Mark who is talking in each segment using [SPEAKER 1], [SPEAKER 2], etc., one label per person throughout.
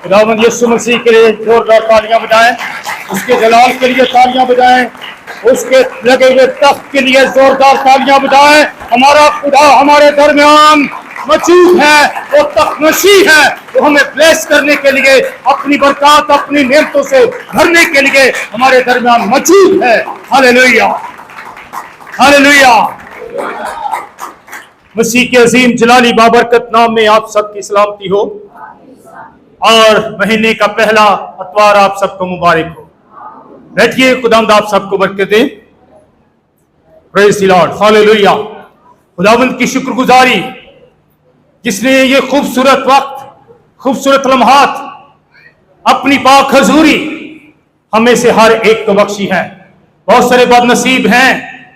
[SPEAKER 1] खुदावंद यीशु मसीह के लिए जोरदार तालियां बजाएं, उसके जलाल के लिए तालियां बजाएं, उसके लगे हुए तख्त के लिए जोरदार तालियां बजाएं। हमारा खुदा हमारे दरमियान मौजूद है, वो तख्तनशी है, वो हमें ब्लेस करने के लिए, अपनी बरकत अपनी नेमतों से भरने के लिए हमारे दरमियान मौजूद है। Hallelujah, hallelujah. मसीह के अजीम जलाली बाबरकत नाम में आप सबकी सलामती हो और महीने का पहला अतवार आप सबको मुबारक हो। बैठिए, खुदावंद आप सबको बरकत दे। Praise the lord, hallelujah. खुदावंद की शुक्रगुजारी जिसने ये खूबसूरत वक्त, खूबसूरत लम्हात अपनी पाक हजूरी हमें से हर एक को बख्शी है। बहुत सारे बदनसीब हैं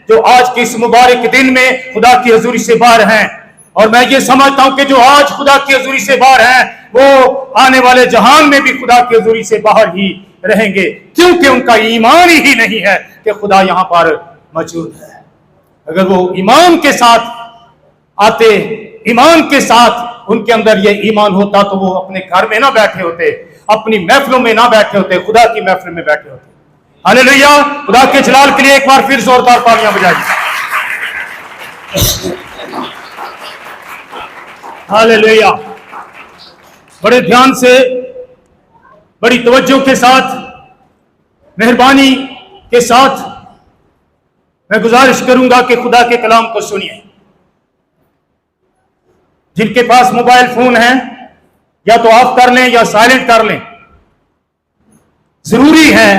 [SPEAKER 1] जो आज के इस मुबारक दिन में खुदा की हजूरी से बाहर हैं, और मैं ये समझता हूं कि जो आज खुदा की हजूरी से बाहर हैं वो आने वाले जहान में भी खुदा की हजूरी से बाहर ही रहेंगे, क्योंकि उनका ईमान ही नहीं है कि खुदा यहां पर मौजूद है। अगर वो ईमान के साथ आते, ईमान के साथ उनके अंदर ये ईमान होता, तो वो अपने घर में ना बैठे होते, अपनी महफिलों में ना बैठे होते, खुदा की महफिल में बैठे होते। हालेलुया। खुदा के जलाल के लिए एक बार फिर जोरदार तालियां बजाइए। हालेलुया। बड़े ध्यान से, बड़ी तवज्जो के साथ, मेहरबानी के साथ मैं गुजारिश करूंगा कि खुदा के कलाम को सुनिए। जिनके पास मोबाइल फोन है या तो ऑफ कर लें या साइलेंट कर लें। जरूरी है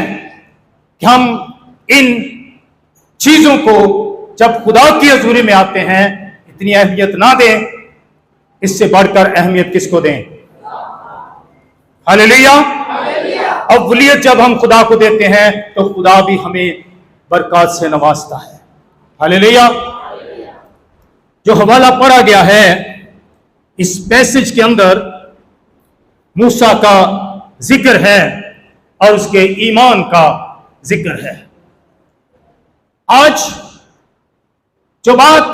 [SPEAKER 1] कि हम इन चीजों को जब खुदा की हजूरी में आते हैं इतनी अहमियत ना दें, इससे बढ़कर अहमियत किसको दें? हालेलुया। अव्वलियत जब हम खुदा को देते हैं तो खुदा भी हमें बरकत से नवाजता है। हालेलुया। जो हवाला पढ़ा गया है इस पैसेज के अंदर मूसा का जिक्र है और उसके ईमान का जिक्र है। आज जो बात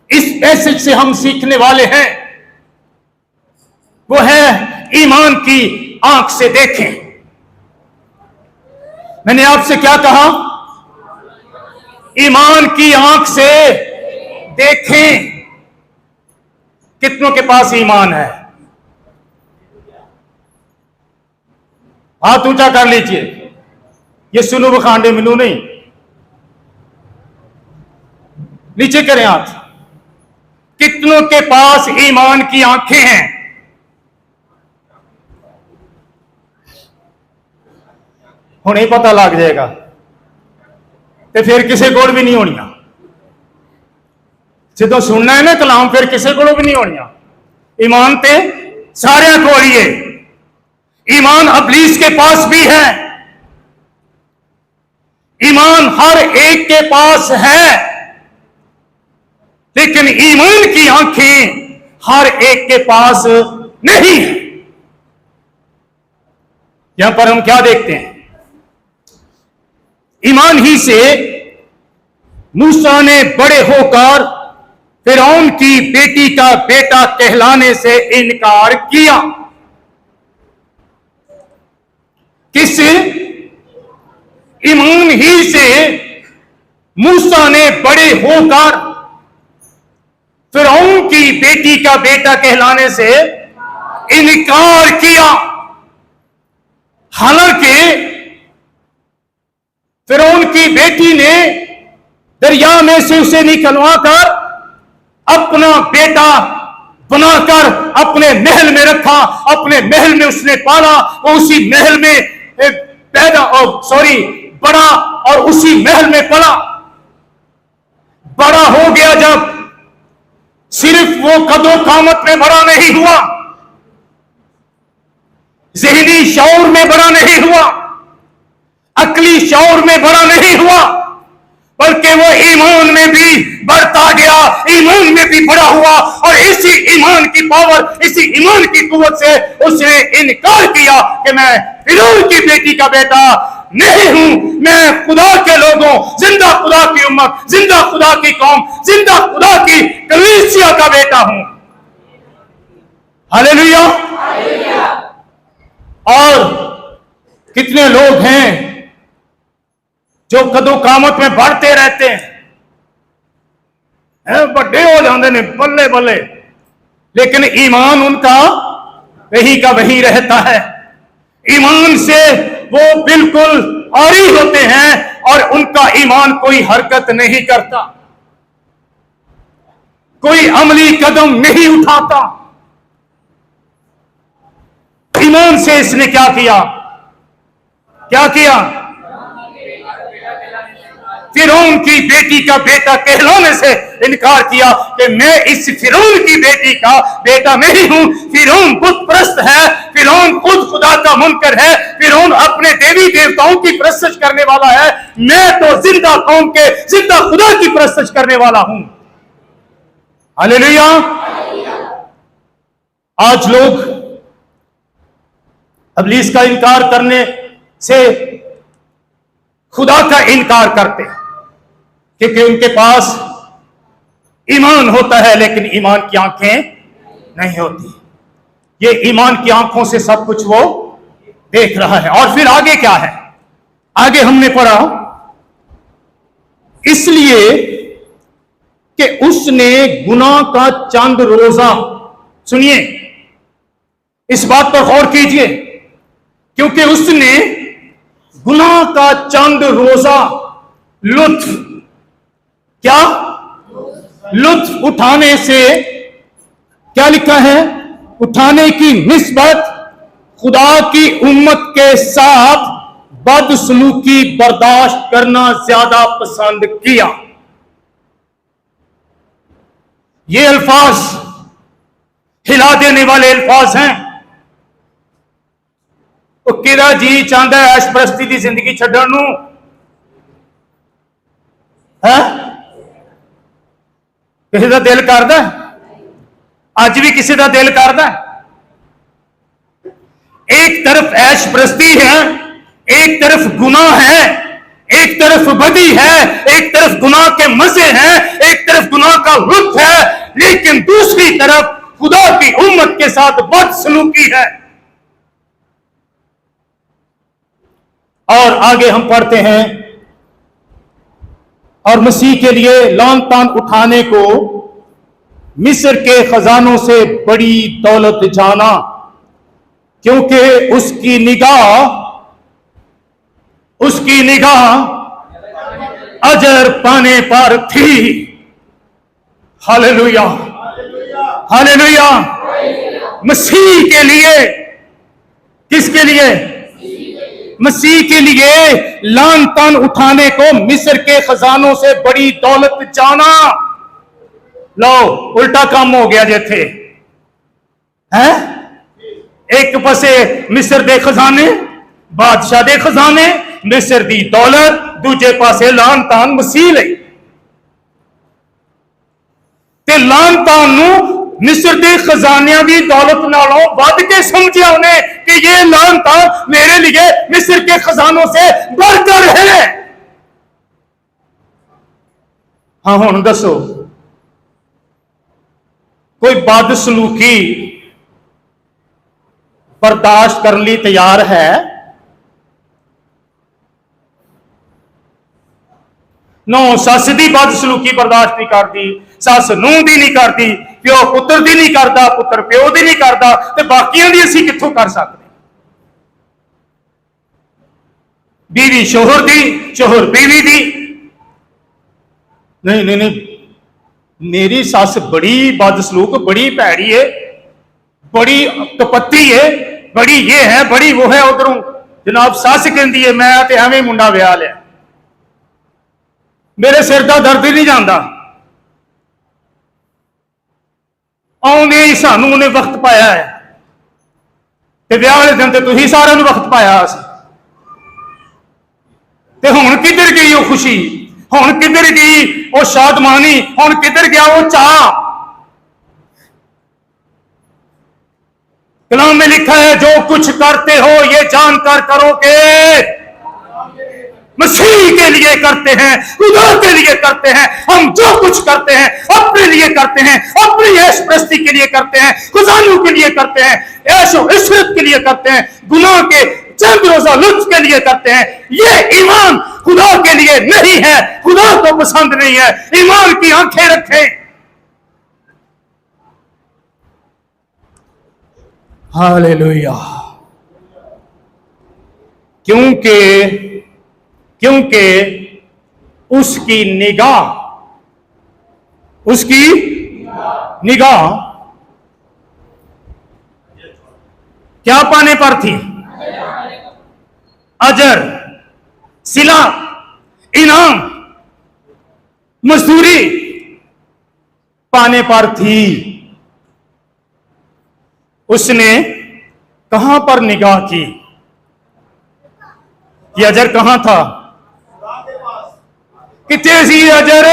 [SPEAKER 1] इस पैसेज से हम सीखने वाले हैं वो है ईमान की आंख से देखें। मैंने आपसे क्या कहा? ईमान की आंख से देखें। कितनों के पास ईमान है? हाथ ऊंचा कर लीजिए। ये सुनो बखांडे मिनू नहीं, नीचे करें हाथ। कितनों के पास ईमान की आंखें हैं? हुणे पता लग जाएगा तो फिर किसी को भी नहीं होनिया। जो सुनना है ना कलाम, फिर किसी को भी नहीं होनिया। ईमान ते सारे को ही है। ईमान अबलीस के पास भी है, ईमान हर एक के पास है, लेकिन ईमान की आंखें हर एक के पास नहीं है। यहां पर हम क्या देखते हैं? ईमान ही से मूसा ने बड़े होकर फिरौन की बेटी का बेटा कहलाने से इनकार किया। किस ईमान ही से मूसा ने बड़े होकर फिरौन की बेटी का बेटा कहलाने से इनकार किया। हालांकि फिरौन की बेटी ने दरिया में से उसे निकलवा कर अपना बेटा बनाकर अपने महल में रखा, अपने महल में उसने पाला, वो उसी महल में बड़ा और उसी महल में पला। बड़ा हो गया जब, सिर्फ वो कदो कामत में बड़ा नहीं हुआ, ज़हनी शऊर में बड़ा नहीं हुआ, अकली शऊर में बड़ा नहीं हुआ, बल्कि वो ईमान में भी बढ़ता गया, ईमान में भी बड़ा हुआ। और इसी ईमान की पावर, इसी ईमान की कुव्वत से उसने इनकार किया कि मैं फिरौन की बेटी का बेटा नहीं हूं, मैं खुदा के लोगों, जिंदा खुदा की उम्मत, जिंदा खुदा की कौम, जिंदा खुदा की कलीसिया का बेटा हूं। हालेलुया। और कितने लोग हैं जो कदों कामत में बढ़ते रहते हैं, बड़े हो जाते हैं, बल्ले बल्ले, लेकिन ईमान उनका वही का वही रहता है। ईमान से वो बिल्कुल आरी होते हैं और उनका ईमान कोई हरकत नहीं करता, कोई अमली कदम नहीं उठाता। ईमान से इसने क्या किया? क्या किया? फिरौन की बेटी का बेटा कहलाने से इनकार किया कि मैं इस फिरौन की बेटी का बेटा नहीं हूं। फिरौन बुत परस्त है, फिरौन खुद खुदा का मुनकर है, फिरौन अपने देवी देवताओं की परस्तिश करने वाला है। मैं तो जिंदा कौम के जिंदा खुदा की परस्तिश करने वाला हूं। हालेलुया। आज लोग इब्लीस का इनकार करने से खुदा का इनकार करते हैं, क्योंकि उनके पास ईमान होता है लेकिन ईमान की आंखें नहीं होती। ये ईमान की आंखों से सब कुछ वो देख रहा है। और फिर आगे क्या है? आगे हमने पढ़ा, इसलिए कि उसने गुनाह का चंद रोजा, सुनिए इस बात पर गौर कीजिए, क्योंकि उसने गुनाह का चंद रोजा लुत्फ, क्या लुत्फ उठाने से, क्या लिखा है? उठाने की निस्बत खुदा की उम्मत के साथ बदसलूकी बर्दाश्त करना ज्यादा पसंद किया। ये अल्फाज हिला देने वाले अल्फाज हैं। तो किरा जी चाहता है ऐशप्रस्ती की जिंदगी छड्डण नूं, है किसी का दिल करदा? अज भी किसी का दिल करदा? एक तरफ ऐशप्रस्ती है, एक तरफ गुनाह है, एक तरफ बदी है, एक तरफ गुनाह के मजे हैं, एक तरफ गुनाह का लुत्फ है, लेकिन दूसरी तरफ खुदा की उम्मत के साथ बदसलूकी है। और आगे हम पढ़ते हैं, और मसीह के लिए लौन तान उठाने को मिस्र के खजानों से बड़ी दौलत जाना, क्योंकि उसकी निगाह अजर पाने पर थी। Hallelujah, hallelujah. मसीह के लिए, किसके लिए? मसीह के लिए लान तान उठाने को मिस्र के खजानों से बड़ी दौलत जाना। लो उल्टा काम हो गया जेथे है। एक पासे मिस्र दे खजाने, बादशाह दे खजाने, मिस्र दी दौलत, दूजे पासे लान तान मसीह लई। ते लान तान नू मिस्र के खजानियां की दौलत नालों बढ़ के समझिया उन्हें कि ये लान तान मेरे लिए मिस्र के खजानों से बढ़कर है। हाँ हुण दसो, कोई बदसलूकी बर्दाश्त करने लिए तैयार है? नो, सस की बदसलूकी बर्दाश्त नहीं करती, सस नूह दी नहीं करती, प्यो पुत्र दी नहीं करता, पुत्र प्यो दी नहीं करता, तो बाकियां दी असीं कित्थों कर सकते? बीवी शोहर दी, शोहर बीवी दी। नहीं नहीं नहीं, मेरी सस बड़ी बदसलूक, बड़ी भैड़ी है, बड़ी कपत्ती है, बड़ी ये है, बड़ी वो है। उधरों जनाब सस कहती है मैं तो एवं मुंडा विआह लिया, मेरे सिर का दर्द ही नहीं जाता। आउंदे ही सानू उन्हें वक्त पाया है, ते विआह वाले दिन तो तुसीं सारिआं नूं वक्त पाया सी, ते हुण किधर गई वो खुशी, हुण किधर गई वो शादमानी, हुण किधर गया वो चाह? कलाम में लिखा है जो कुछ करते हो ये जानकर करोगे। मसीह के लिए करते हैं, खुदा के लिए करते हैं। हम जो कुछ करते हैं अपने लिए करते हैं, अपनी ऐश प्रस्ती के लिए करते हैं, खुदानु के लिए करते हैं, ऐशो इशरत के लिए करते हैं, गुनाह के चंद रोजा लुत्फ के लिए करते हैं। ये ईमान खुदा के लिए नहीं है, खुदा को पसंद नहीं है। ईमान की आंखें रखें। हालेलुया। क्योंकि उसकी निगाह क्या पाने पर थी? अजर, सिला, इनाम, मजदूरी पाने पर थी। उसने कहां पर निगाह की? ये अजर कहां था? कितने सी अजर?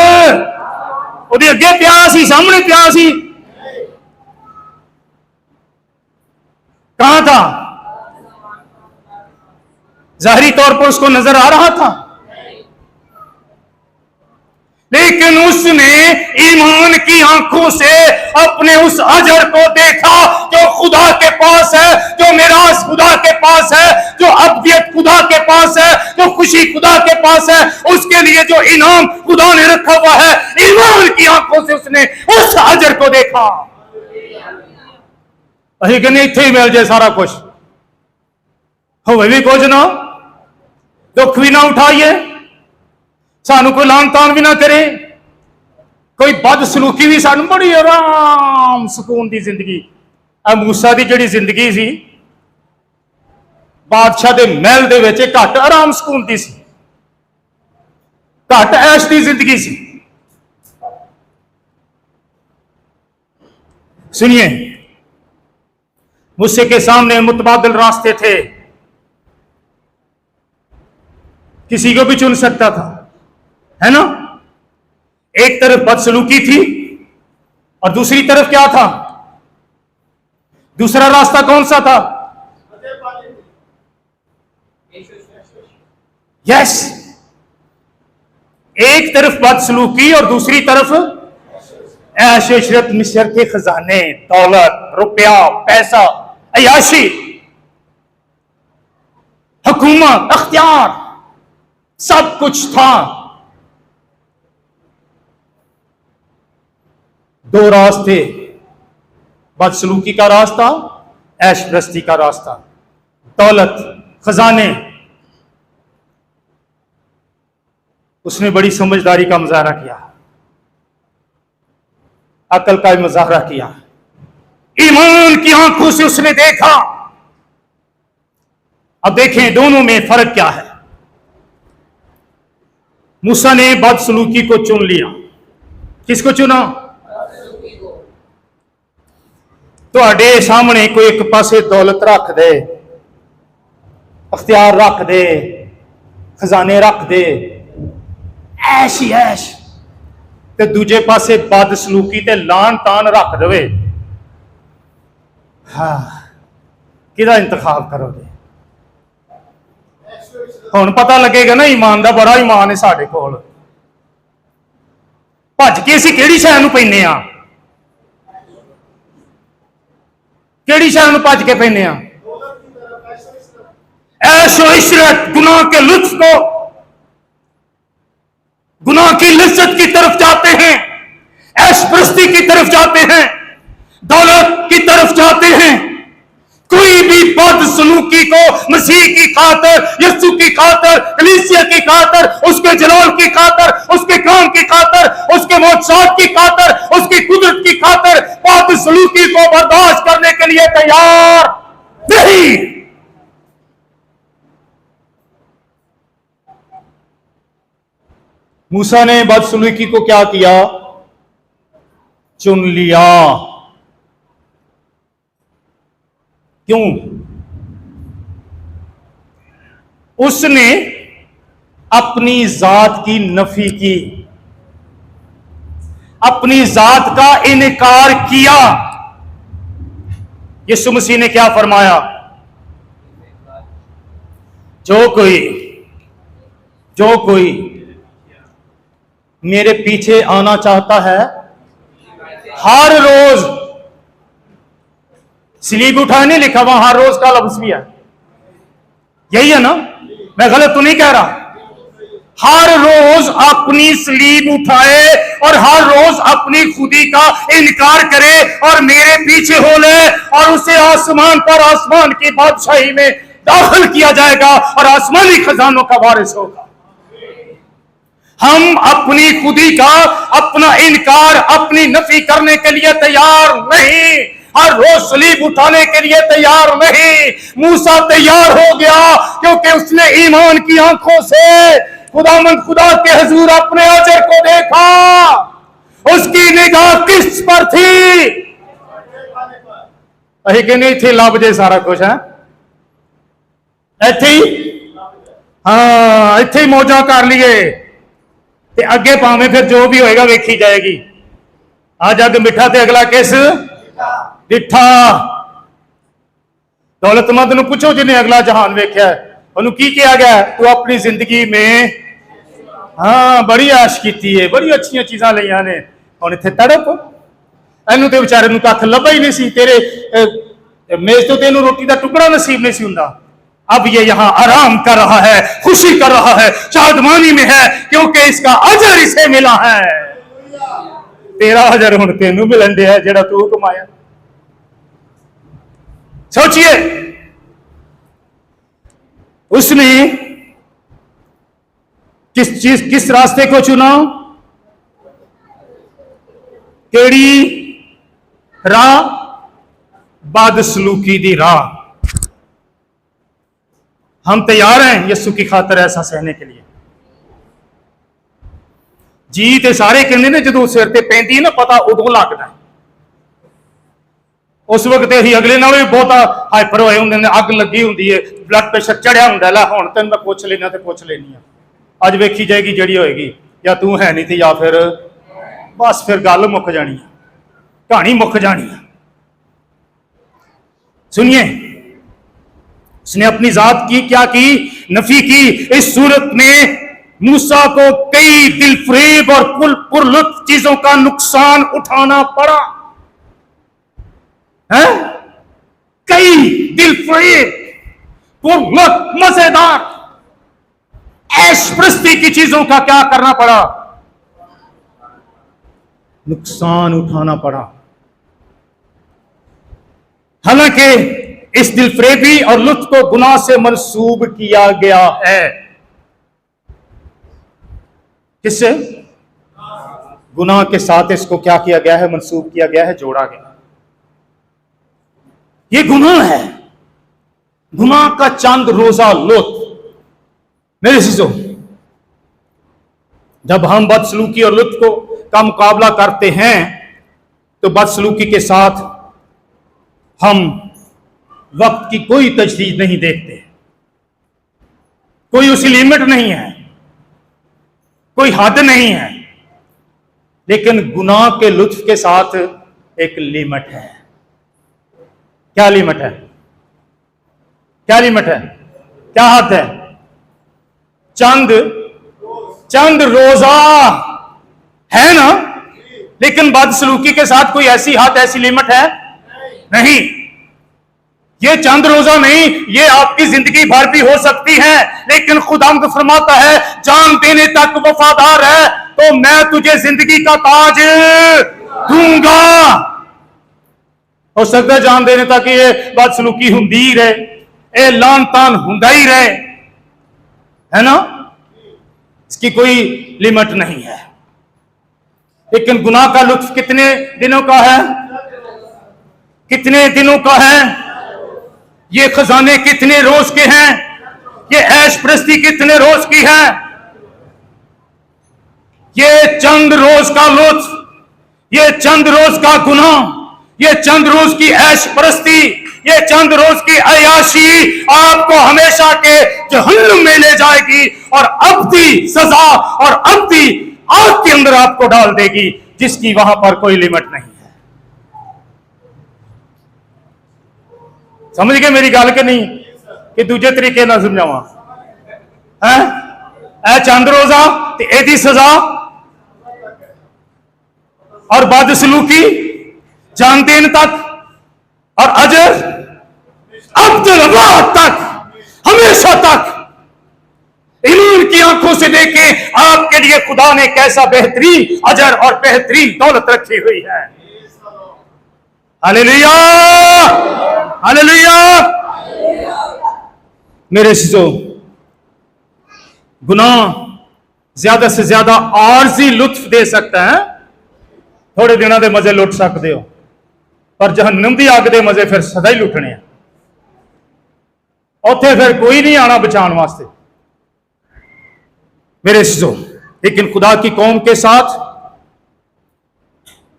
[SPEAKER 1] ਉਹਦੇ ਅੱਗੇ ਪਿਆ ਸੀ, सामने ਪਿया ਸੀ। कहां था? जाहिरी तौर पर उसको नजर आ रहा था, लेकिन उसने ईमान की आंखों से अपने उस अजर को देखा जो खुदा के पास है, जो मिरास खुदा के पास है, जो अब्दियत खुदा के पास है, जो खुशी खुदा के पास है, उसके लिए जो इनाम खुदा ने रखा हुआ है। ईमान की आंखों से उसने उस अजर को देखा। अही कहने इत्थे ही मिल जाए सारा कुछ, होवे भी कुछ ना, दुख भी ना उठाइए, सानू कोई लान तान भी ना करे, कोई बदसलूकी भी, सानू बड़ी आराम सुकून की जिंदगी। मूसा की जिहड़ी जिंदगी सी बादशाह के महल दे विच घट आराम सुकून की सी, घट ऐश की जिंदगी सी। सुनिए, मूसे के सामने मुतबादिल रास्ते थे, किसी को भी चुन सकता था, है ना। एक तरफ बदसलूकी थी और दूसरी तरफ क्या था? दूसरा रास्ता कौन सा था? यस, एक तरफ बदसलूकी और दूसरी तरफ ऐश इशरत, मिस्र के खजाने, दौलत, रुपया, पैसा, अयाशी, हुकूमत, अख्तियार, सब कुछ था। दो रास्ते, बदसलूकी का रास्ता, ऐश प्रस्ती का रास्ता, दौलत, खजाने। उसने बड़ी समझदारी का मुजाहरा किया, अकल का भी मुजाहरा किया, ईमान की आंखों से उसने देखा। अब देखें दोनों में फर्क क्या है। मूसा ने बदसलूकी को चुन लिया। किसको चुना? तुहाडे सामने कोई एक पासे दौलत रख दे, अख्तियार रख दे, खजाने रख दे, ऐश ही ऐश, ते दूजे पासे बदसलूकी ते लान तान रख दे, हाँ, किहदा इंतखाब करोगे? हुण पता लगेगा ना ईमान दा। बड़ा ईमान है साडे कोल, भज के असीं किहड़ी शै नूं पैने आ, किहड़ी शै नूं भज के पैने आ? ऐशो इशरत, गुनाह के लुत्फ को, गुनाह की लज्जत की तरफ जाते हैं, ऐश प्रस्ती की तरफ जाते हैं, दौलत की तरफ जाते हैं। कोई भी बदसलूकी को मसीह की खातर, यीशु की खातर, कलीसिया की खातर, उसके जलाल की खातर, उसके काम की खातर, उसके मौजूद की खातर, उसकी कुदरत की खातर बदसलूकी को बर्दाश्त करने के लिए तैयार नहीं। मूसा ने बदसलूकी को क्या किया? चुन लिया। क्यों? उसने अपनी जात की नफी की, अपनी जात का इनकार किया। यीशु मसीह ने क्या फरमाया? जो कोई जो कोई मेरे पीछे आना चाहता है, हर रोज स्लीब उठाने लिखा, वहां हर रोज का लफ्ज भी है, यही है ना? मैं गलत तो नहीं कह रहा? हर रोज अपनी स्लीब उठाए और हर रोज अपनी खुदी का इनकार करे और मेरे पीछे हो ले, और उसे आसमान पर आसमान की बादशाही में दाखिल किया जाएगा और आसमानी खजानों का वारिस होगा। हम अपनी खुदी का, अपना इनकार, अपनी नफी करने के लिए तैयार नहीं, हर रोज सलीब उठाने के लिए तैयार नहीं। मूसा तैयार हो गया क्योंकि उसने ईमान की आंखों से खुदामंद खुदा के हुजूर अपने अजर को देखा। उसकी निगाह किस पर थी? अही कि नहीं थे लब जे सारा कुछ है इत्थे, हाँ इत्थे मौजा कर लिए ते अगे भावे फिर जो भी होएगा वेखी जाएगी। आज अग मिठा ते अगला किस डिठा। दौलतमंद नूं पूछो जिन्हें अगला जहान वेख्या, उन्होंने की किया गया? तू अपनी जिंदगी में हाँ बड़ी ऐश की है, बड़ी अच्छी चीजा लिया ने, हुण इत्थे तड़प। इनू तो बेचारे नूं कख लभा ही नहीं सी, तेरे मेज तो तेनू रोटी का टुकड़ा नसीब नहीं सी हुंदा। अब ये यहां आराम कर रहा है, खुशी कर रहा है, शादमानी में है, क्योंकि इसका अजर इसे मिला है। तेरा अजर हुण तेनू मिलन दिया है जेड़ा तू कमाया। सोचिए, उसने किस रास्ते को चुना? केड़ी राह? बदसलूकी दी राह। हम तैयार हैं यीशु की खातर ऐसा सहने के लिए। जी ते सारे कहते ने जो सिर ते पैंदी है ना पता उदों लगता है, उस वक्त अं अगले नालों भी बहुत हाइपर होए होंगे, अग लगी होंगी है, ब्लड प्रेशर चढ़िया होंगे। ला हुण तेन मैं पुछ लेना तो पुछ लेनी अज वेखी जाएगी जड़ी होएगी, या तू है नहीं थी या फिर बस फिर गल मुक जानी है, कहानी मुक जानी है। सुनिए, उसने अपनी जात की क्या की? नफी की। इस सूरत में मूसा को कई दिलफरेब और पुरलुत्फ चीजों का नुकसान उठाना पड़ा है। कई दिलफरेब, पुरलुत्फ, मजेदार, ऐशप्रस्ती की चीजों का क्या करना पड़ा? नुकसान उठाना पड़ा। हालांकि इस दिलफरेबी और लुत्फ को गुनाह से मंसूब किया गया है। किससे? गुनाह के साथ इसको क्या किया गया है? मंसूब किया गया है, जोड़ा गया। ये गुनाह है, गुनाह का चंद रोजा लुत्फ। मेरे चीजों, जब हम बदसलूकी और लुत्फ को का मुकाबला करते हैं तो बदसलूकी के साथ हम वक्त की कोई तजदीद नहीं देखते, कोई उसकी लिमिट नहीं है, कोई हद नहीं है। लेकिन गुनाह के लुत्फ के साथ एक लिमिट है। क्या लिमिट है? क्या लिमिट है? क्या हद है? चंद रोजा है ना। लेकिन बदसलूकी के साथ कोई ऐसी हद, ऐसी लिमिट है नहीं। ये चंद रोजा नहीं, ये आपकी जिंदगी भर भी हो सकती है। लेकिन खुदावंद फरमाता है, जान देने तक वफादार है तो मैं तुझे जिंदगी का ताज दूंगा। हो सकता है जान देने तक ये बदसलूकी हुंदी ही रहे, ये लान तान हुंदा ही रहे, है ना। इसकी कोई लिमिट नहीं है। लेकिन गुनाह का लुत्फ कितने दिनों का है? कितने दिनों का है? ये खजाने कितने रोज के हैं? ये ऐशप्रस्ती कितने रोज की है? ये चंद रोज का लुत्फ, ये चंद रोज का गुनाह, ये चंद रोज की ऐशप्रस्ती, ये चंद रोज की अयाशी आपको हमेशा के जहन्नुम में ले जाएगी और अब्दी सजा और अब्दी आग के अंदर आपको डाल देगी, जिसकी वहां पर कोई लिमिट नहीं है। समझ गए मेरी गल के नहीं? कि दूजे तरीके ना समझावा है? ए चंद रोजा ते एदी सजा और बदसलूकी जान देन तक और अजर अब्दुल अल्लाह तक, हमेशा तक। ईमान की आंखों से देखें आपके लिए खुदा ने कैसा बेहतरीन अजर और बेहतरीन दौलत रखी हुई है। Hallelujah, hallelujah. मेरे सिजो, गुनाह ज्यादा से ज्यादा आरजी लुत्फ दे सकता है, थोड़े दिनों के मजे लुट सकते हो, पर जहन्नम की अग के मजे फिर सदा ही लुटने हैं। उत्थे फिर कोई नहीं आना बचाने वास्ते। मेरे सिजो, लेकिन खुदा की कौम के साथ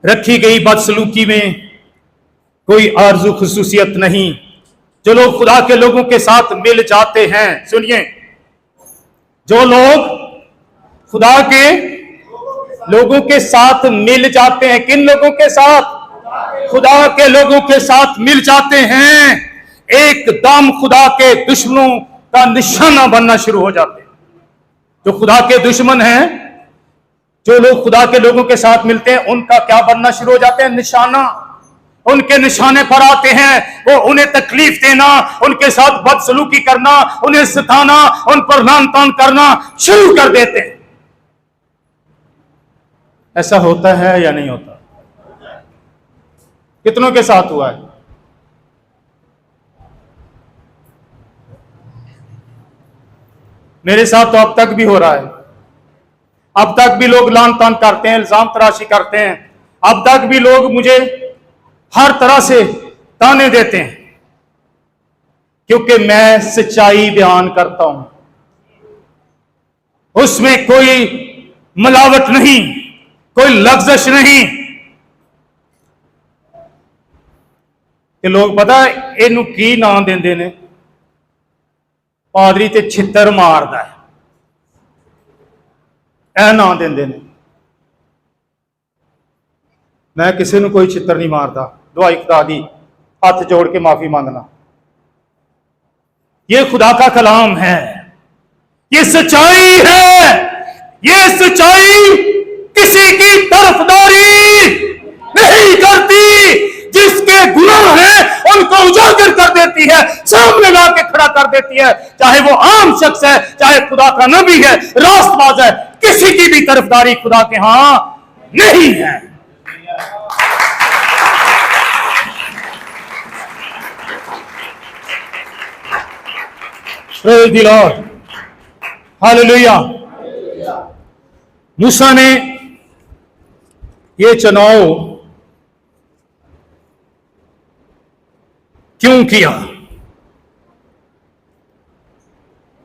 [SPEAKER 1] रखी गई बदसलूकी में कोई आरजू खुसूसियत नहीं। जो लोग खुदा के लोगों के साथ मिल जाते हैं, सुनिए, जो लोग खुदा के लोगों के साथ मिल जाते हैं, किन लोगों के साथ? खुदा के लोगों के साथ मिल जाते हैं, एकदम खुदा के दुश्मनों का निशाना बनना शुरू हो जाते हैं। जो खुदा के दुश्मन हैं, जो लोग खुदा के लोगों के साथ मिलते हैं, उनका क्या बनना शुरू हो जाते हैं? निशाना। उनके निशाने पर आते हैं, वो उन्हें तकलीफ देना, उनके साथ बदसलूकी करना, उन्हें सताना, उन पर लान तान करना शुरू कर देते हैं। ऐसा होता है या नहीं होता? कितनों के साथ हुआ है? मेरे साथ तो अब तक भी हो रहा है। अब तक भी लोग लान तान करते हैं, इल्जाम तराशी करते हैं। अब तक भी लोग मुझे हर तरह से ताने देते हैं, क्योंकि मैं सच्चाई बयान करता हूं, उसमें कोई मिलावट नहीं, कोई लफ्ज़श नहीं। कि लोग पता इनू की नाम देंदे ने? पादरी ते छित्तर मारदा है, ऐ नाम देंदे ने। मैं किसी को कोई छित्तर नहीं मारता, दुआई खुदा दी हाथ जोड़ के माफी मांगना। ये खुदा का कलाम है, ये सच्चाई है। ये सच्चाई किसी की तरफदारी नहीं करती। जिसके गुनाह हैं उनको उजागर कर देती है, सामने ला के खड़ा कर देती है। चाहे वो आम शख्स है, चाहे खुदा का नबी है, रास्तबाज है, किसी की भी तरफदारी खुदा के हां नहीं है। Praise the Lord. हालेलुया। मूसा ने ये चुनाव क्यों किया?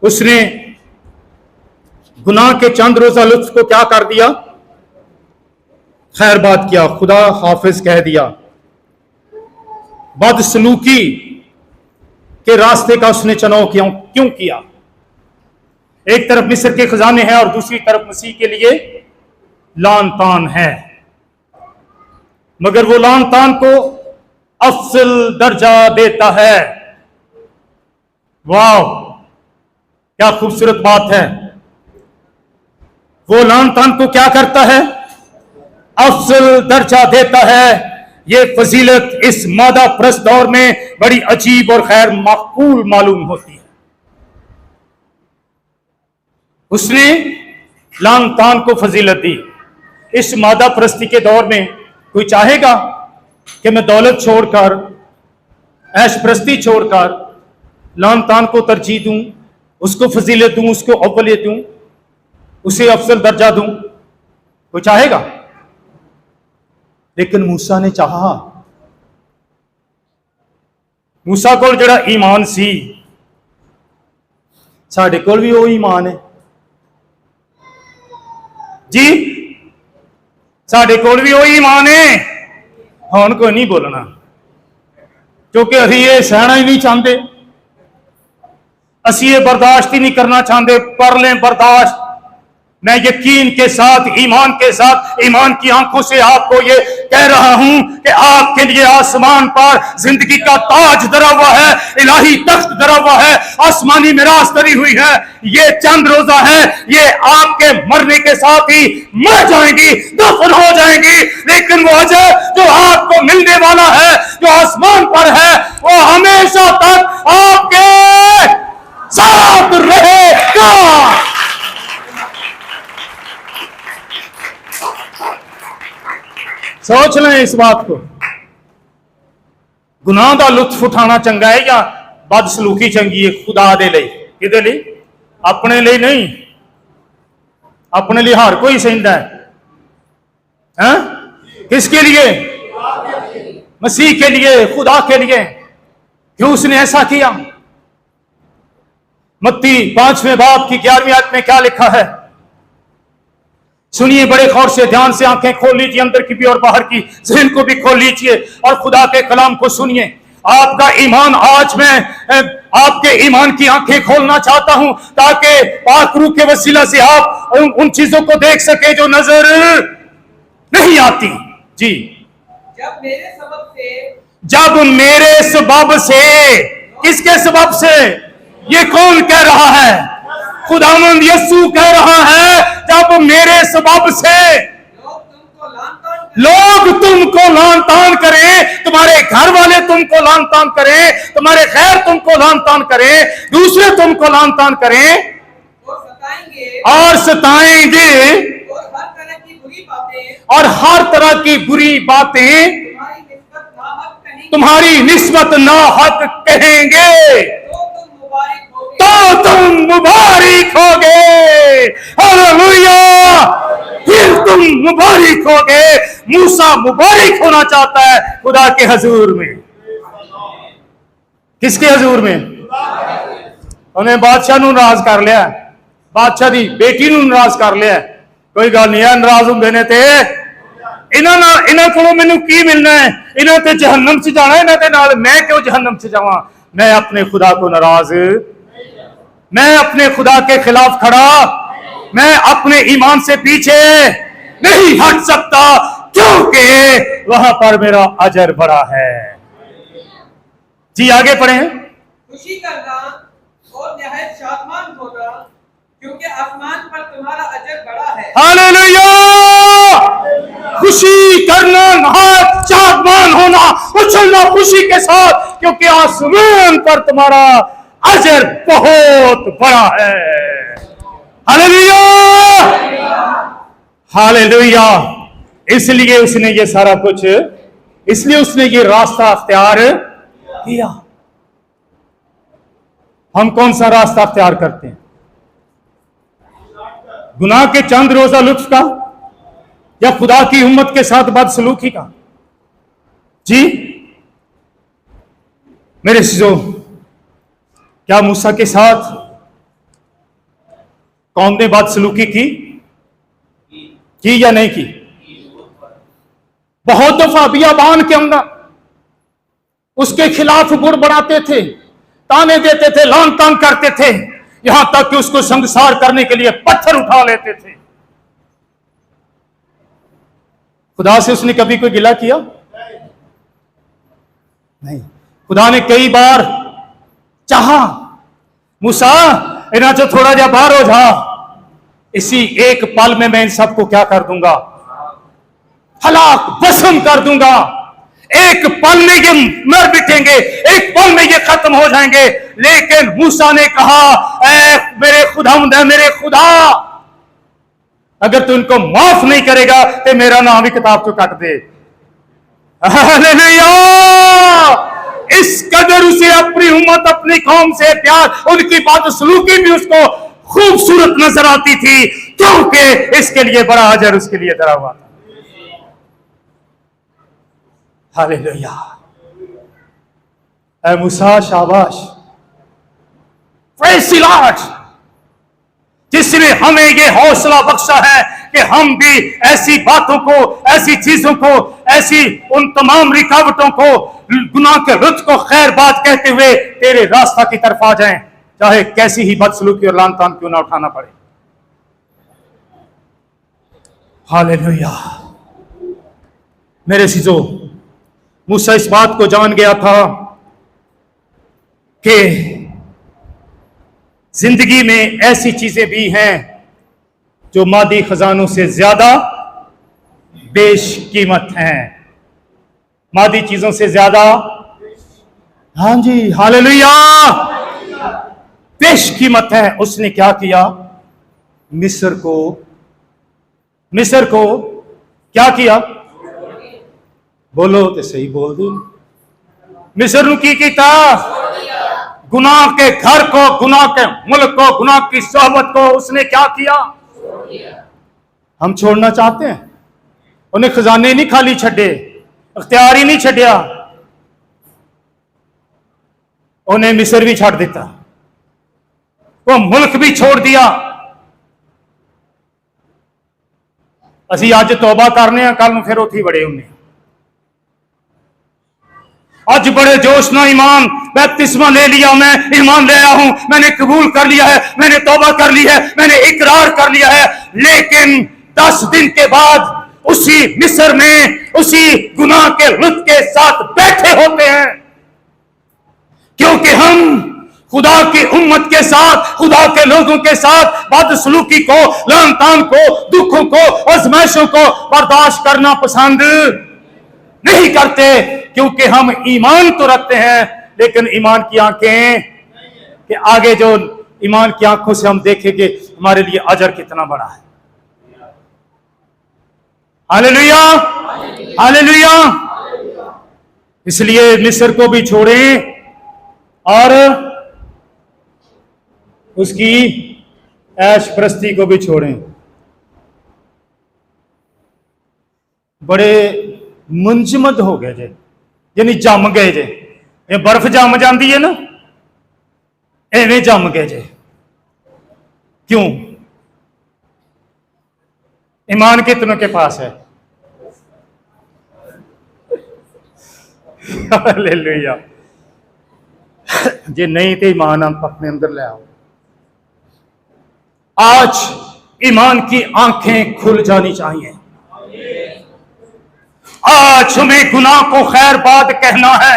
[SPEAKER 1] उसने गुनाह के चंद रोजा लुत्फ को क्या कर दिया? खैर बात किया, खुदा हाफिज कह दिया। बदसलूकी के रास्ते का उसने चुनाव क्यों किया? एक तरफ मिस्र के खजाने हैं और दूसरी तरफ मसीह के लिए लान तान है, मगर वो लान तान को अफसल दर्जा देता है। वाह, क्या खूबसूरत बात है। वो लान तान को क्या करता है? अफसल दर्जा देता है। ये फजीलत इस मादा प्रस्त दौर में बड़ी अजीब और खैर माकूल मालूम होती है। उसने लान तान को फजीलत दी। इस मादा प्रस्ती के दौर में कोई चाहेगा कि मैं दौलत छोड़कर, ऐश प्रस्ती छोड़कर लान तान को तरजीह दूं, उसको फजीलत दूं, उसको अव्वलियत दूं, उसे अफसल दर्जा दूं? कोई चाहेगा? लेकिन मूसा ने चाहा। मूसा को जड़ा ईमान सी, साडे कोल भी वो ईमान है जी, साडे कोल भी वो ईमान है। हुण कोई नहीं बोलना, क्योंकि असीं ये सहना ही नहीं चाहते, असीं ये बर्दाश्त ही नहीं करना चाहते। कर लें बर्दाश्त, मैं यकीन के साथ, ईमान के साथ, ईमान की आंखों से आपको ये कह रहा हूं कि आपके लिए आसमान पर जिंदगी का ताज धरा हुआ है, इलाही तख्त धरा हुआ है, आसमानी मिरास धरी हुई है। ये चंद रोजा है, ये आपके मरने के साथ ही मर जाएंगी, दफन हो जाएंगी, लेकिन वो अजर जो आपको मिलने वाला है, जो आसमान पर है, वो हमेशा तक आपके साथ रहेगा। सोच लें इस बात को। गुनाह का लुत्फ उठाना चंगा है या बदसलूकी चंगी है? खुदा दे लिए, किदे लिए? अपने लिए नहीं। अपने लिए हर कोई सहता है, किसके लिए? मसीह के लिए, खुदा के लिए। क्यों उसने ऐसा किया? मत्ती 5वें बाब की 11वीं आयत में क्या लिखा है? सुनिए बड़े गौर से, ध्यान से आंखें खोल लीजिए, अंदर की भी और बाहर की, ज़हन को भी खोल लीजिए और खुदा के कलाम को सुनिए। आपका ईमान, आज मैं आपके ईमान की आंखें खोलना चाहता हूं ताकि पाक रूह के वसीला से आप उन चीजों को देख सके जो नजर नहीं आती। जी,
[SPEAKER 2] जब मेरे सबब से,
[SPEAKER 1] जब मेरे सबब से, किसके सबब से? ये कौन कह रहा है? खुदावंद यीशु कह रहा है, जब मेरे सबब से लोग तुमको लान तान करें, तुम्हारे घर वाले तुमको लान तान करें, तुम्हारे खैर तुमको लान तान करें, दूसरे तुमको लान तान करें और सताएंगे और हर तरह की बुरी बातें तुम्हारी निस्बत ना हक कहेंगे, तो तुम मुबारक होगे। हालेलुया! फिर तुम मुबारक होगे। मूसा मुबारक होना चाहता है खुदा के हजूर में। किसके हजूर में? उन्हें बादशाह नू नाराज कर लिया, बादशाह दी बेटी नू नाराज कर लिया। कोई गल नहीं है, नाराज होंदे ने ते इन्हां कोलों मैनू की मिलना है? इन्हां ते जहन्नम च जाना, इन्हां दे नाल मैं क्यों जहन्नम च जावां? मैं अपने खुदा को नाराज, मैं अपने खुदा के खिलाफ खड़ा, मैं अपने ईमान से पीछे नहीं हट सकता, क्योंकि वहां पर मेरा अजर बड़ा है। जी आगे पढ़े।
[SPEAKER 2] खुशी करना और निहायत शादमान होना, क्योंकि आसमान पर तुम्हारा अजर बड़ा है।
[SPEAKER 1] हालेलुया! खुशी करना, निहायत शादमान होना, उछलना खुशी के साथ, क्योंकि आसमान पर तुम्हारा अजर बहुत बड़ा है। हालेलुया! हालेलुया! इसलिए उसने ये सारा कुछ, इसलिए उसने ये रास्ता अख्तियार किया। हम कौन सा रास्ता अख्तियार करते हैं? गुनाह के चंद रोजा लुत्फ का या खुदा की उम्मत के साथ बदसलूकी का? जी मेरे सिजो, क्या मूसा के साथ कौम ने बदसलूकी की या नहीं की? बहुत दफा बियाबान के अंदर उसके खिलाफ गुड़ बढ़ाते थे, ताने देते थे, लान तान करते थे, यहां तक कि उसको संसार करने के लिए पत्थर उठा लेते थे। खुदा से उसने कभी कोई गिला किया? नहीं। खुदा ने कई बार चाहा, मूसा इन्हें जो थोड़ा जा बाहर हो जा, इसी एक पल में मैं इन सबको क्या कर दूंगा? हलाक भस्म कर दूंगा। एक पल में ये मर मिटेंगे, एक पल में ये खत्म हो जाएंगे। लेकिन मूसा ने कहा, ऐ मेरे खुदावंद, मेरे खुदा, अगर तू इनको माफ नहीं करेगा तो मेरा नाम ही किताब तो काट दे। हालेलुया! इस कदर उसे अपनी उम्मत, अपनी कौम से प्यार, उनकी बदसलूकी भी उसको खूबसूरत नजर आती थी, क्योंकि इसके लिए बड़ा अजर उसके लिए धरा हुआ था। हालेलुया! ऐ मूसा, शाबाश, प्रेज़ द लॉर्ड, जिसने हमें ये हौसला बख्शा है कि हम भी ऐसी बातों को, ऐसी चीजों को, ऐसी उन तमाम रुकावटों को, गुनाह के रुत को खैर बात कहते हुए तेरे रास्ता की तरफ आ जाएं, चाहे कैसी ही बदसलूकी और लान तान क्यों ना उठाना पड़े। हालेलुया। मेरे सीजो, मूसा इस बात को जान गया था कि जिंदगी में ऐसी चीजें भी हैं जो मादी खजानों से ज्यादा बेशकीमत हैं, मादी चीजों से ज्यादा, हाँ जी हालेलुया, बेशकीमत है। उसने क्या किया? मिस्र को क्या किया? बोलो तो सही बोल दी। मिस्र नु की कीता? गुनाह के घर को, गुनाह के मुल्क को, गुनाह की सोहबत को उसने क्या किया? हम छोड़ना चाहते हैं? उन्हें खजाने नहीं खाली छड़े, अख्तियार ही नहीं छड़िया, उन्हें मिस्र भी छड़ दिता, वो मुल्क भी छोड़ दिया। असी अज तौबा करने, कल फिर उठी बड़े होने। आज बड़े जोश ना ईमान बैप्तिस्मा ले लिया, मैं ईमान ले आया हूं, मैंने कबूल कर लिया है, मैंने तौबा कर ली है, मैंने इकरार कर लिया है। लेकिन 10 दिन के बाद उसी मिस्र में उसी गुनाह के लुत्फ के साथ बैठे होते हैं, क्योंकि हम खुदा की उम्मत के साथ, खुदा के लोगों के साथ बदसलूकी को, लानतान को, दुखों को, आजमाइशों को बर्दाश्त करना पसंद नहीं करते, क्योंकि हम ईमान तो रखते हैं, लेकिन ईमान की आंखें कि आगे जो ईमान की आंखों से हम देखेंगे हमारे लिए अजर कितना बड़ा है। Hallelujah, hallelujah. इसलिए मिस्र को भी छोड़ें और उसकी ऐश प्रस्ती को भी छोड़ें। बड़े मुंजमद हो गए जे, यानी जम गए जे, ये बर्फ जम जाती है ना, एवें जम गए जे। क्यों? ईमान कितनों के पास है? हालेलुया। जे नहीं तो ईमान हम अपने अंदर ले आओ। आज ईमान की आंखें खुल जानी चाहिए। आज हमें गुनाह को खैर बात कहना है,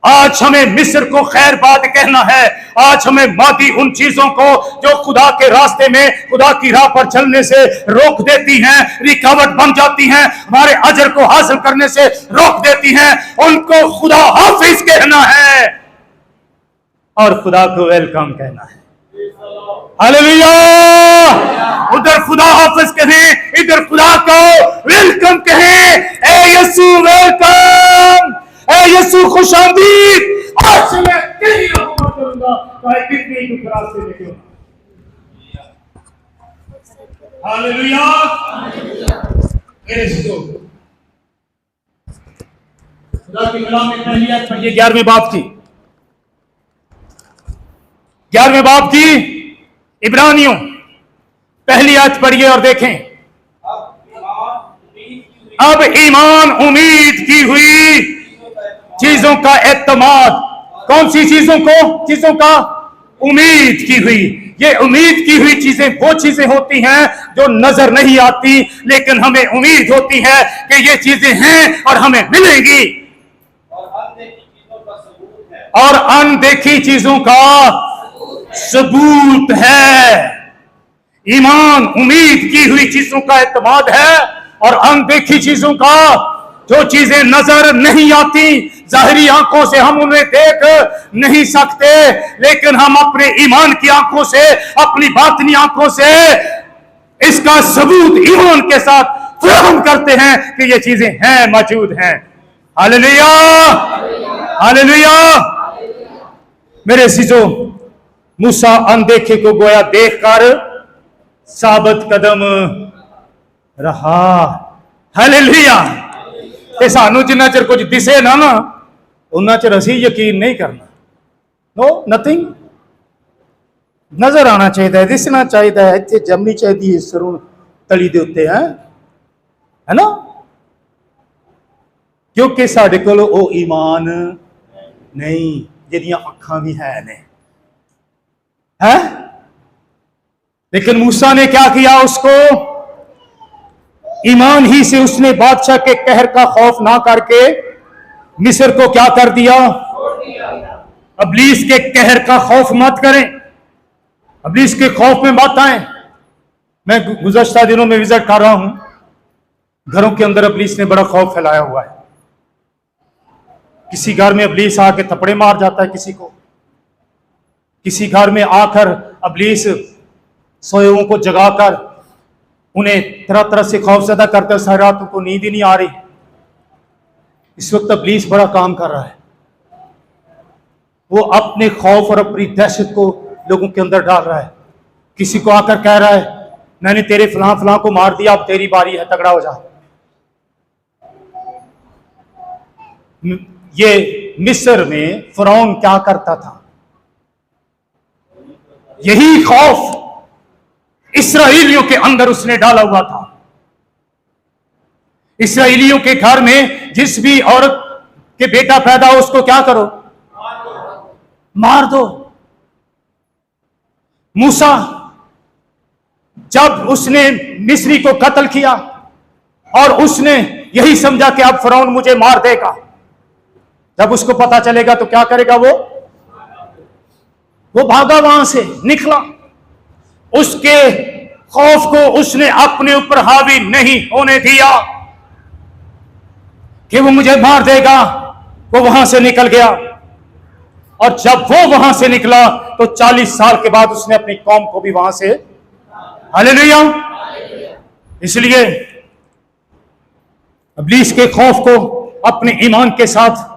[SPEAKER 1] आज हमें मिस्र को खैर बात कहना है, आज हमें मादी उन चीजों को जो खुदा के रास्ते में, खुदा की राह पर चलने से रोक देती हैं, रिकावट बन जाती हैं, हमारे अजर को हासिल करने से रोक देती हैं, उनको खुदा हाफिज कहना है और खुदा को वेलकम कहना है। हालेलुया। उधर खुदा हाफिज कहें, इधर खुदा को वेलकम कहें। ए यीशु वेलकम, ए यीशु खुशामदीद। आज से मैं तेरी हुकूमत करूंगा, चाहे कितनी दुख रास्ते में क्यों। हालेलुया। मेरे सीधो खुदा की कलाम में पहली आयत पढ़िए, 11वें बाब की, 11वें बाब की इब्रानियों पहली आयत पढ़िए और देखें। अब ईमान उम्मीद की हुई चीजों का एतमाद। कौन सी चीजों को? चीजों का उम्मीद की हुई। ये उम्मीद की हुई चीजें वो चीजें होती हैं जो नजर नहीं आती, लेकिन हमें उम्मीद होती है कि ये चीजें हैं और हमें मिलेंगी। और अनदेखी चीजों का सबूत है। ईमान उम्मीद की हुई चीजों का एतमाद है और अनदेखी चीजों का, जो चीजें नजर नहीं आती, जाहिरी आंखों से हम उन्हें देख नहीं सकते, लेकिन हम अपने ईमान की आंखों से, अपनी बातनी आंखों से इसका सबूत ईमान के साथ फराहम करते हैं कि ये चीजें हैं, मौजूद हैं। Hallelujah, hallelujah. मेरे अजीजों, मूसा अनदेखे को गोया देखकर साबित कदम रहा। हालेलुया। ते सानू जिन्ना चिर कुछ दिसे ना उन्ना चिर असी यकीन नहीं करना। No nothing. नजर आना चाहिए, दिसना चाहिए, इत्थे जमनी चाहिए सरू तली दे उत्ते है ना, क्योंकि साडे कोल ओ ईमान नहीं जिहदियां अखां भी है। लेकिन मूसा ने क्या किया? उसको ईमान ही से उसने बादशाह के कहर का खौफ ना करके मिस्र को क्या कर दिया? इब्लीस के कहर का खौफ मत करें, इब्लीस के खौफ में मत आए। मैं गुज़श्ता दिनों में विजिट कर रहा हूं, घरों के अंदर इब्लीस ने बड़ा खौफ फैलाया हुआ है। किसी घर में इब्लीस आके थप्पड़े मार जाता है किसी को, किसी घर में आकर इब्लीस सोए हुओं को जगाकर उन्हें तरह तरह से खौफजदा करते, सारी रात उनको नींद ही नहीं आ रही। इस वक्त इब्लीस बड़ा काम कर रहा है, वो अपने खौफ और अपनी दहशत को लोगों के अंदर डाल रहा है। किसी को आकर कह रहा है मैंने तेरे फलां फलां को मार दिया, अब तेरी बारी है, तगड़ा हो जा। ये मिस्र में फिरौन क्या करता था, यही खौफ इस्राएलियों के अंदर उसने डाला हुआ था। इस्राएलियों के घर में जिस भी औरत के बेटा पैदा हो उसको क्या करो? मार दो। मूसा जब उसने मिस्री को कत्ल किया और उसने यही समझा कि अब फिरौन मुझे मार देगा, जब उसको पता चलेगा तो क्या करेगा? वो भागा, वहां से निकला। उसके खौफ को उसने अपने ऊपर हावी नहीं होने दिया कि वो मुझे मार देगा। वो वहां से निकल गया, और जब वो वहां से निकला तो 40 साल के बाद उसने अपनी कौम को भी वहां से, हालेलुया। इसलिए इब्लीस के खौफ को अपने ईमान के साथ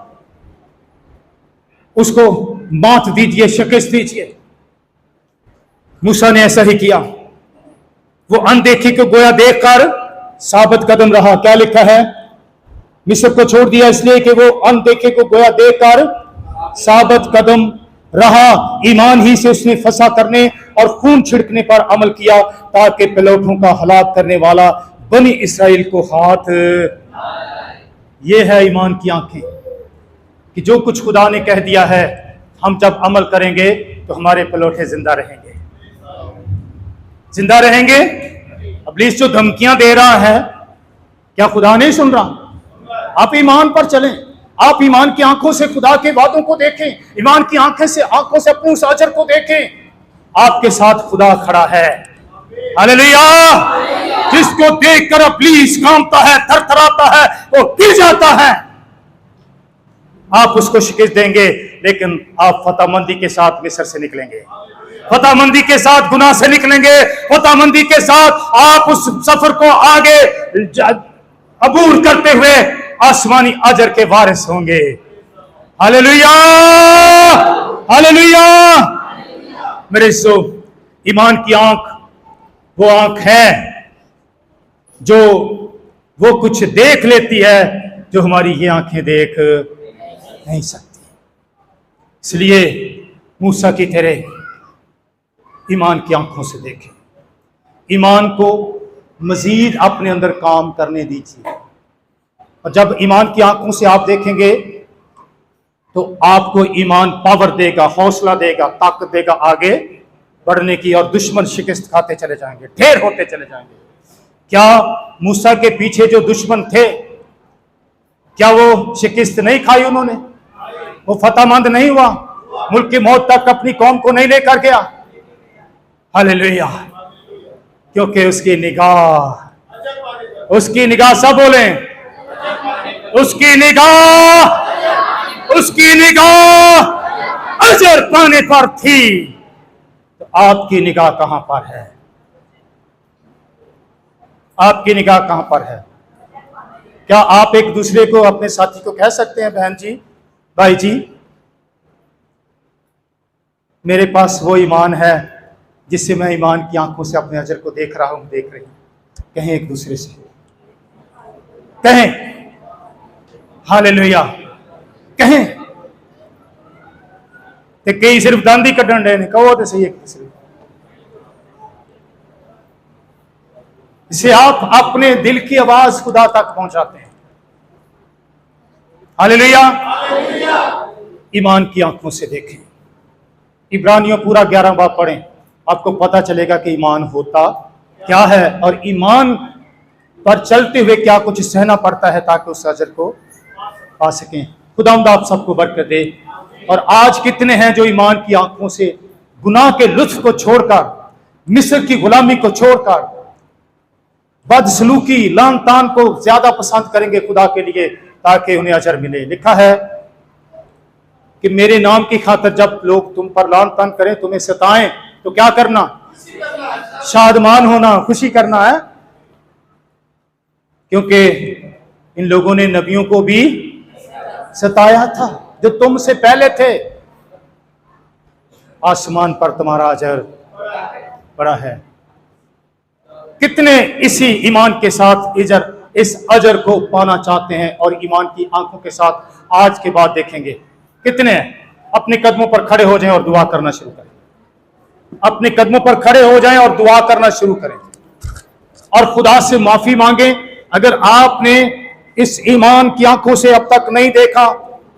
[SPEAKER 1] उसको मात दीजिए, शिकस्त दीजिए। मूसा ने ऐसा ही किया। वो अनदेखी को गोया देखकर साबित कदम रहा। क्या लिखा है? मिस्र को छोड़ दिया इसलिए कि वो अनदेखे को गोया देखकर साबित कदम रहा। ईमान ही से उसने फसा करने और खून छिड़कने पर अमल किया, ताकि पिलौठों का हलाक करने वाला बनी इसराइल को हाथ। ये है ईमान की आंखें, कि जो कुछ खुदा ने कह दिया है हम जब अमल करेंगे तो हमारे पिलौठे जिंदा रहेंगे, जिंदा रहेंगे। इब्लीस जो धमकियां दे रहा है, क्या खुदा नहीं सुन रहा? आप ईमान पर चलें, आप ईमान की आंखों से खुदा के वादों को देखें, ईमान की आंखों से अपने उस अजर को देखें। आपके साथ खुदा खड़ा है, हालेलुया। जिसको देखकर इब्लीस कांपता है, थरथराता है, वो गिर जाता है। आप उसको शिकस्त देंगे, लेकिन आप फतहमंदी के साथ मिस्र से निकलेंगे, फतहमंदी के साथ गुनाह से निकलेंगे, फतहमंदी के साथ आप उस सफर को आगे अबूर करते हुए आसमानी अजर के वारिस होंगे। Hallelujah, hallelujah. मेरे सो ईमान की आंख वो आंख है जो वो कुछ देख लेती है जो हमारी ये आंखें देख नहीं सकती। इसलिए मूसा की तरह ईमान की आंखों से देखें, ईमान को मजीद अपने अंदर काम करने दीजिए। और जब ईमान की आंखों से आप देखेंगे तो आपको ईमान पावर देगा, हौसला देगा, ताकत देगा आगे बढ़ने की, और दुश्मन शिकस्त खाते चले जाएंगे, ढेर होते चले जाएंगे। क्या मूसा के पीछे जो दुश्मन थे, क्या वो शिकस्त नहीं खाई उन्होंने? वो फतहमंद नहीं हुआ? मुल्क की मौत तक अपनी कौम को नहीं लेकर गया? हालेलुया। क्योंकि उसकी निगाह सब बोले, उसकी निगाह अजर पाने पर थी। तो आपकी निगाह कहां पर है? आपकी निगाह कहां पर है? क्या आप एक दूसरे को, अपने साथी को कह सकते हैं, बहन जी, भाई जी, मेरे पास वो ईमान है जिससे मैं ईमान की आंखों से अपने अजर को देख रहा हूं, देख रही हूं? कहें एक दूसरे से, कहें हालेलुया, कहें। ते कई सिर्फ दांदी कड्ढन डे ने, कहो तो सही एक दूसरे। इसे आप अपने दिल की आवाज खुदा तक पहुंचाते हैं। हालेलुया। ईमान की आंखों से देखें। इब्रानियों पूरा 11 बाब पढ़ें, आपको पता चलेगा कि ईमान होता क्या है और ईमान पर चलते हुए क्या कुछ सहना पड़ता है ताकि उस अजर को पा सकें। खुदावंद आप सबको बरकत दे। और आज कितने हैं जो ईमान की आंखों से गुनाह के लुत्फ को छोड़कर, मिस्र की गुलामी को छोड़कर, बदसलूकी लान तान को ज्यादा पसंद करेंगे खुदा के लिए ताकि उन्हें अजर मिले। लिखा है कि मेरे नाम की खातिर जब लोग तुम पर लान तान करें, तुम्हें सताएं, तो क्या करना? शादमान होना, खुशी करना है, क्योंकि इन लोगों ने नबियों को भी सताया था जो तुमसे पहले थे। आसमान पर तुम्हारा अजर बड़ा है। कितने इसी ईमान के साथ इस अजर को पाना चाहते हैं और ईमान की आंखों के साथ आज के बाद देखेंगे? कितने अपने कदमों पर खड़े हो जाएं और दुआ करना शुरू करें? अपने कदमों पर खड़े हो जाएं और दुआ करना शुरू करें और खुदा से माफी मांगे। अगर आपने इस ईमान की आंखों से अब तक नहीं देखा,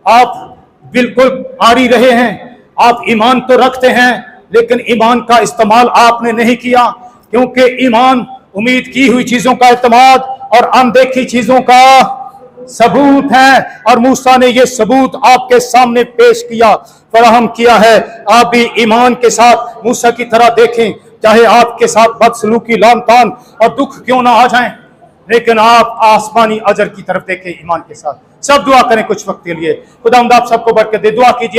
[SPEAKER 1] आप बिल्कुल आरी रहे हैं, आप ईमान तो रखते हैं लेकिन ईमान का इस्तेमाल आपने नहीं किया, क्योंकि ईमान उम्मीद की हुई चीजों का इत्मीनान और अनदेखी चीजों का सबूत है। और मूसा ने यह सबूत आपके सामने पेश किया, फराहम किया है। आप भी ईमान के साथ मूसा की तरह देखें, चाहे आपके साथ बदसलूकी, लान तान और दुख क्यों ना आ जाएं, लेकिन आप आसमानी अजर की तरफ देखें ईमान के साथ। सब दुआ करें कुछ वक्त के लिए। खुदावंद आप सबको बरकत दे। दुआ कीजिए।